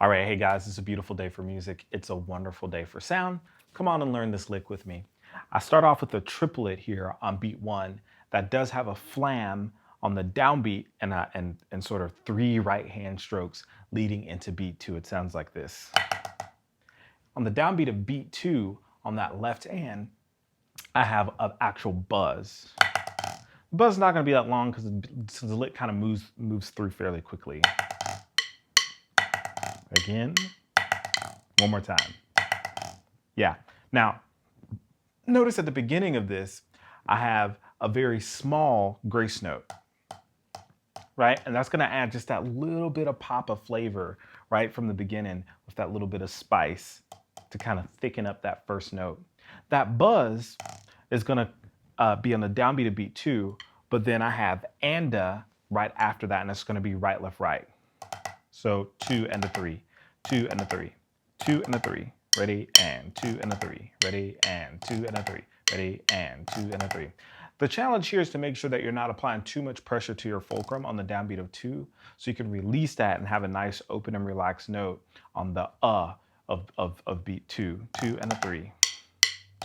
All right, hey guys, it's a beautiful day for music. It's a wonderful day for sound. Come on and learn this lick with me. I start off with a triplet here on beat one that does have a flam on the downbeat and sort of three right hand strokes leading into beat two. It sounds like this. On the downbeat of beat two, on that left hand, I have an actual buzz. The buzz is not going to be that long because the lick kind of moves through fairly quickly. Again, one more time. Yeah. Now, notice at the beginning of this, I have a very small grace note, right? And that's going to add just that little bit of pop of flavor right from the beginning with that little bit of spice to kind of thicken up that first note. That buzz is going to be on the downbeat of beat two, but then I have anda right after that, and it's going to be right, left, right. So two and a three, two and a three, two and a three, ready, and two and a three, ready, and two and a three, ready, and two and a three. The challenge here is to make sure that you're not applying too much pressure to your fulcrum on the downbeat of two, so you can release that and have a nice open and relaxed note on the of beat two, two and a three,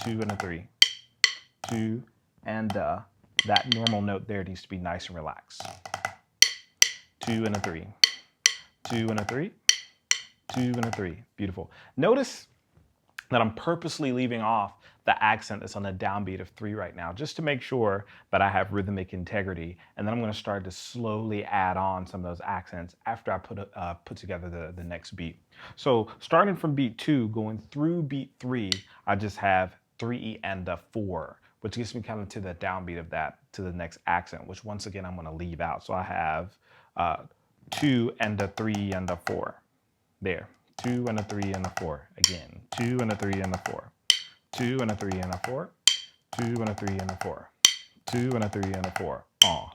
two and a three, two, and that normal note there needs to be nice and relaxed. Two and a three, two and a three, two and a three. Beautiful. Notice that I'm purposely leaving off the accent that's on the downbeat of three right now, just to make sure that I have rhythmic integrity. And then I'm going to start to slowly add on some of those accents after I put together the next beat. So starting from beat two, going through beat three, I just have 3 and a 4, which gets me kind of to the downbeat of that, to the next accent, which once again, I'm going to leave out. So I have 2 and a 3 and a 4. There. 2 and a 3 and a 4. Again. 2 and a 3 and a 4. 2 and a 3 and a 4. 2 and a 3 and a 4. 2 and a 3 and a 4.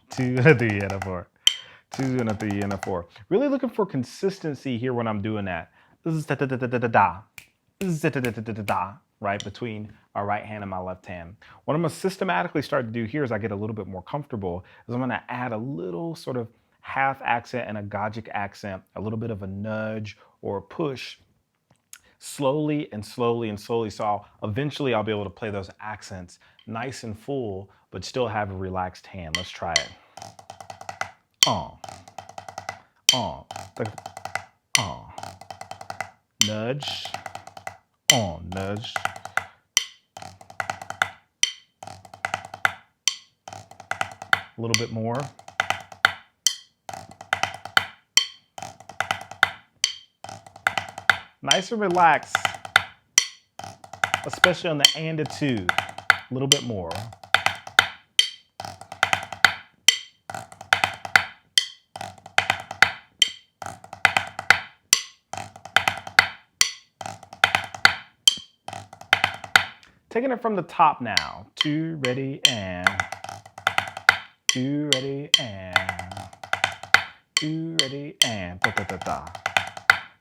2 and a 3 and a 4. 2 and a 3 and a 4. Really looking for consistency here when I'm doing that. This is da da da da da da da. This is da da da da da da da. Right between my right hand and my left hand. What I'm going to systematically start to do here as I get a little bit more comfortable is I'm going to add a little sort of half accent and a Gajic accent, a little bit of a nudge or a push, slowly and slowly and slowly. So eventually I'll be able to play those accents nice and full, but still have a relaxed hand. Let's try it. Nudge, nudge. A little bit more. Nice and relaxed, especially on the and a two. A little bit more. Taking it from the top now. 2, ready, and 2, ready, and 2, ready, and da da da da.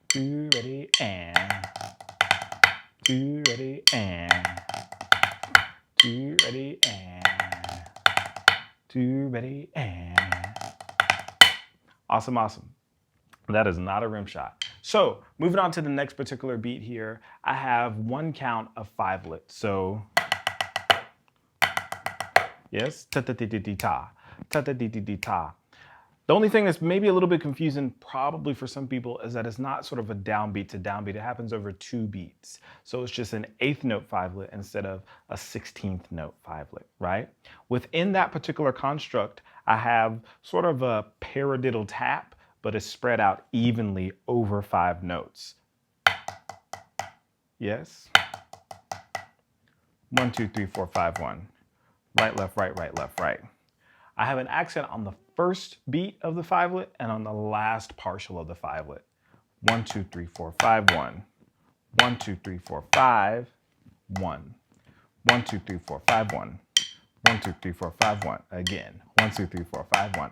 2, ready, and 2, ready, and 2, ready, and 2, ready, and. Awesome, awesome. That is not a rim shot. So moving on to the next particular beat here, I have one count of 5-lit. So yes, ta ta ta ta ta ta ta ta ta ta. The only thing that's maybe a little bit confusing probably for some people is that it's not sort of a downbeat to downbeat. It happens over 2 beats. So it's just an 8th note 5-lit instead of a 16th note 5-lit, right? Within that particular construct, I have sort of a paradiddle tap, but it's spread out evenly over 5 notes. Yes. 1, 2, 3, 4, 5, 1. Right, left, right, right, left, right. I have an accent on the first beat of the 5-lit and on the last partial of the 5-lit. 1, 2, 3, 4, 5, 1. 1, 2, 3, 4, 5, 1. 1, 2, 3, 4, 5, 1. 1, 2, 3, 4, 5, 1. Again. 1, 2, 3, 4, 5, 1.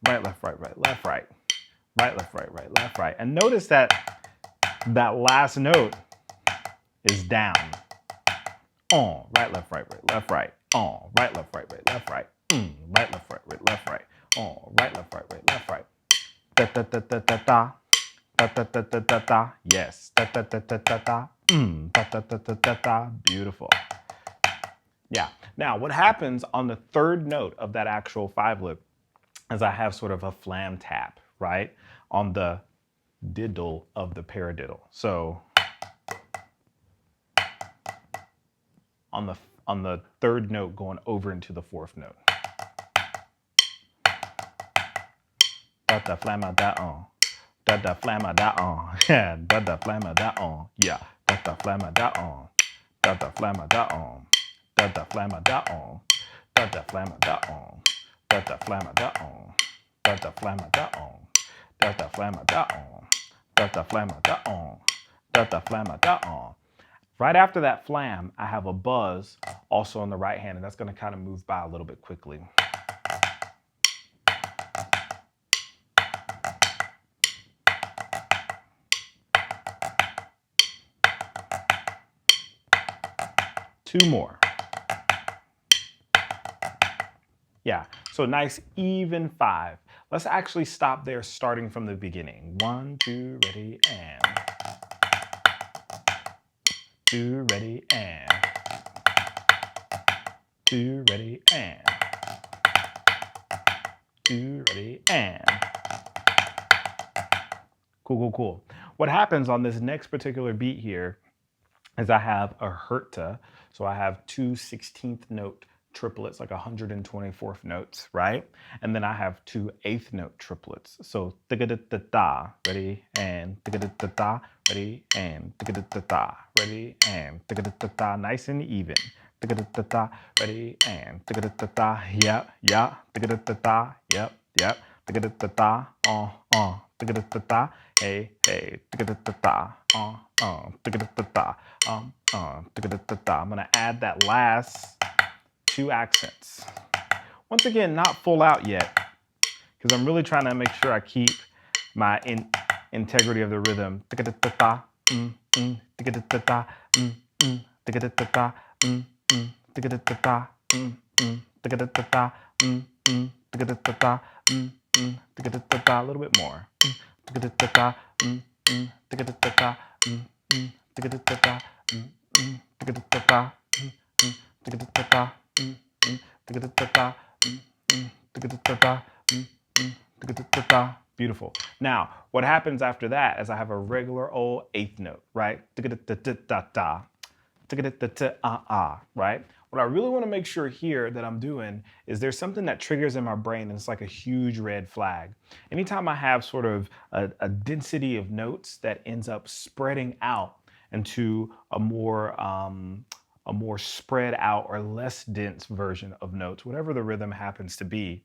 Right, left, right, right, left, right. Right, left, right, right, left, right. And notice that that last note is down. Right, left, right, right, left, right. Right, left, right, right, left, right. Right, left, right, right, left, right. Right, left, right, right, left, right. Da da da da da da. Da da da da da da. Yes. Da da da da da da. Da da da da da da. Beautiful. Yeah. Now, what happens on the third note of that actual five lip is I have sort of a flam tap, right, on the diddle of the paradiddle. So on the third note going over into the fourth note. Da da flamma da on. Da da flamma da on. Yeah. Da da flamma da on. Yeah. Da da flamma da on. Da da flamma da on. Da da flamma da on. Da da flamma da on. Da da flamma da on. Da da flamma da on. Da da flamma da on. Da da flamma da on. Da da flamma da on. Right after that flam, I have a buzz also on the right hand, and that's going to kind of move by a little bit quickly. Two more. Yeah, so nice even five. Let's actually stop there starting from the beginning. 1, 2, ready, and. 2, ready, and. 2, ready, and. 2, ready, and. Cool, cool, cool. What happens on this next particular beat here is I have a herta. So I have two 16th note triplets, like 124th notes, right? And then I have two 8th note triplets. So da-da-da-da, ready, and da-da-da-da, ready, and da-da-da-da, ready, and da-da-da-da, nice and even. Da-da-da-da, ready, and da-da-da-da, yep, yep, da-da-da-da, yep, yep, da-da-da-da, da-da-da-da, hey, hey, da-da-da-da, da-da-da-da, da-da-da-da. I'm gonna add that last two accents. Once again, not full out yet, because I'm really trying to make sure I keep my integrity of the rhythm. Da-da-da-da, da-da-da-da, da-da-da-da, da-da-da-da, da-da-da-da, da-da-da-da, da-da-da-da, a little bit more. Da-da-da-da, da-da-da-da, da-da-da-da, da-da-da-da, da-da-da-da, da-da-da-da. Beautiful. Now, what happens after that is I have a regular old 8th note, right? Da-da-da-da-da-da. Da-da-da-da-ah-ah, right? What I really want to make sure here that I'm doing is there's something that triggers in my brain and it's like a huge red flag. Anytime I have sort of a density of notes that ends up spreading out into a more spread out or less dense version of notes, whatever the rhythm happens to be,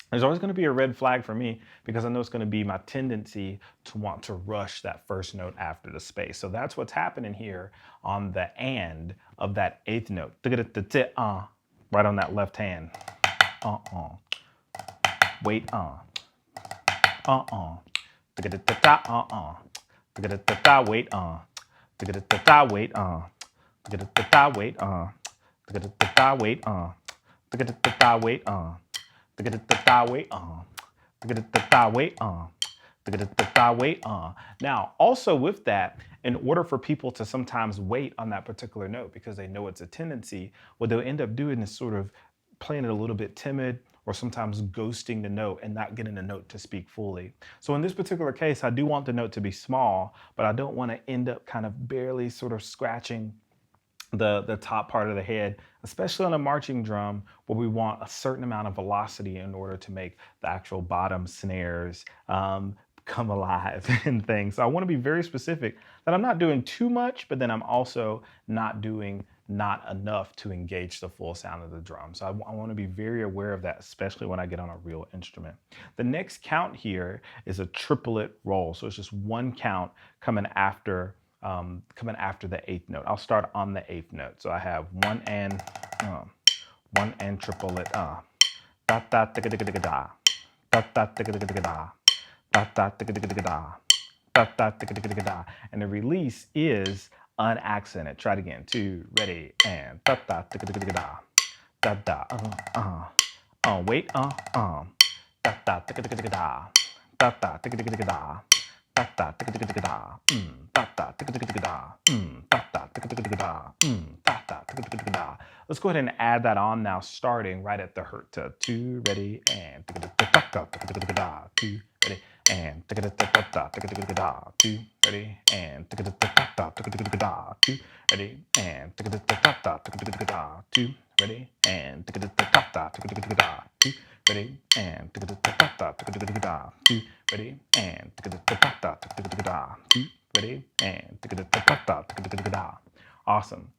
there's always going to be a red flag for me because I know it's going to be my tendency to want to rush that first note after the space. So that's what's happening here on the and of that 8th note. Right on that left hand. Wait, wait, wait, wait, wait, wait, wait, Now, also with that, in order for people to sometimes wait on that particular note because they know it's a tendency, what they'll end up doing is sort of playing it a little bit timid or sometimes ghosting the note and not getting the note to speak fully. So in this particular case, I do want the note to be small, but I don't want to end up kind of barely sort of scratching the top part of the head, especially on a marching drum where we want a certain amount of velocity in order to make the actual bottom snares come alive and things. So I want to be very specific that I'm not doing too much, but then I'm also not doing not enough to engage the full sound of the drum. So I want to be very aware of that, especially when I get on a real instrument. The next count here is a triplet roll. So it's just one count coming after the 8th note. I'll start on the 8th note. So I have one and triplet da da da da da da da da da da da da, and the release is unaccented. Try it again. 2, ready, and da da da da da wait da da da da da da da da da da da da da da da da da da da da da da. Let's go ahead and add that on now, starting right at the hurt to 2, ready, and 2, ready, and 2, ready, and 2, ready, and 2, ready, and 2, ready, and ready, and ready, and awesome.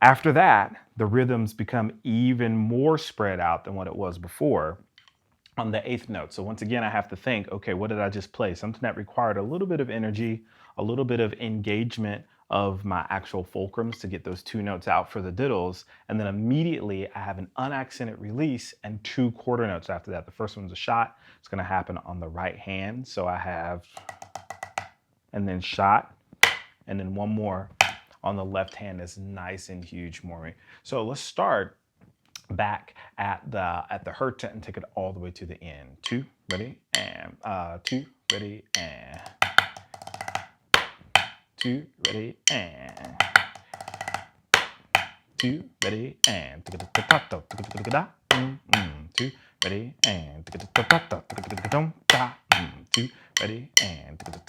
After that, the rhythms become even more spread out than what it was before on the 8th note. So once again, I have to think, okay, what did I just play? Something that required a little bit of energy, a little bit of engagement of my actual fulcrums to get those 2 notes out for the diddles. And then immediately I have an unaccented release and 2 quarter notes after that. The first one's a shot. It's gonna happen on the right hand. So I have, and then shot, and then one more on the left hand is nice and huge for me. So let's start back at the hurt and take it all the way to the end. 2, ready, and 2, ready, and 2, ready, and 2, ready, and 2, ready, and 2, ready, and 2, ready, and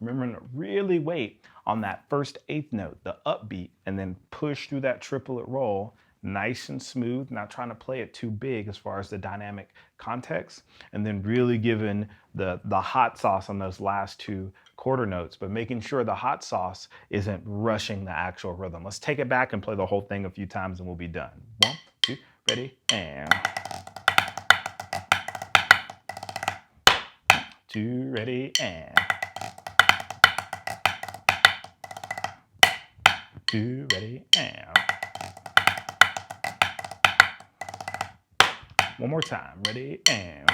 remember to really wait on that first 8th note, the upbeat, and then push through that triplet roll nice and smooth, not trying to play it too big as far as the dynamic context, and then really giving the hot sauce on those last 2 quarter notes, but making sure the hot sauce isn't rushing the actual rhythm. Let's take it back and play the whole thing a few times and we'll be done. 1, 2, ready, and 2, ready, and 2, ready, and one more time, ready, and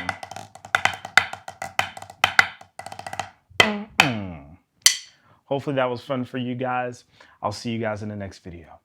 hopefully that was fun for you guys. I'll see you guys in the next video.